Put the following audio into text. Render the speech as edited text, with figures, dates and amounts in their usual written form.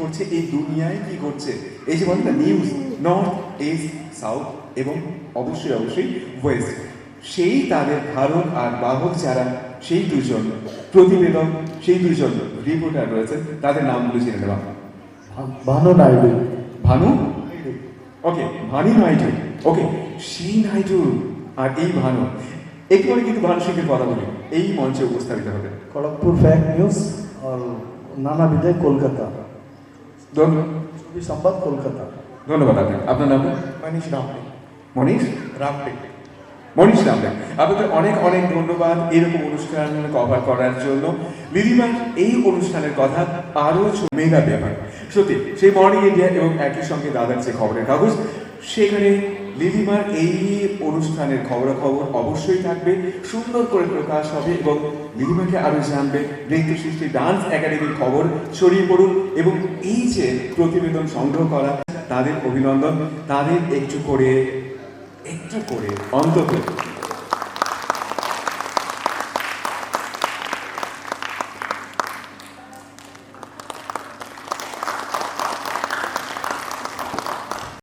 করছে, এই দুনিয়ায় কি ঘটছে, এই যে বলে না নিউজ, নর্থ ইস্ট সাউথ এবং অবশ্যই অবশ্যই ওয়েস্ট, সেই তাদের ধারক আর বাহক যারা, সেই দুজন প্রতিবেদক, সেই দুজন রিপোর্টার রয়েছেন, তাদের নামগুলো জেনে নেওয়া। ভানু নাইডু। ভানু, ওকে, ভানি নাইডু, ওকে, সেই নাইডু আর এই ভানু, একটু পরে কিন্তু ভানু সিংহের কথা বলি, এই মঞ্চে উপস্থাপিত হবে। খড়গপুর ফ্যাক নিউজ আর নানা বিদায় কলকাতা, ধন্যবাদ, ছবি সংবাদ কলকাতা। ধন্যবাদ। আপনার নাম? মনীষ রামটে। মনীষ রামটে। মনীষ রামটে, আপনাদের অনেক অনেক ধন্যবাদ এরকম অনুষ্ঠান কভার করার জন্য। লিলিমার এই অনুষ্ঠানের কথা আরও মেগা ব্যাপার, সত্যি সেই মর্নিং ইন্ডিয়া এবং একই সঙ্গে দাদার যে খবরের কাগজ, সেখানে লিলিমার এই অনুষ্ঠানের খবরাখবর অবশ্যই থাকবে, সুন্দর করে প্রকাশ হবে এবং লিলিমাকে আরও জানবে। নৃত্য সৃষ্টি ডান্স একাডেমির খবর ছড়িয়ে পড়ুন এবং এই যে প্রতিবেদন সংগ্রহ করা, তাদের অভিনন্দন, তাদের একটু করে অন্তত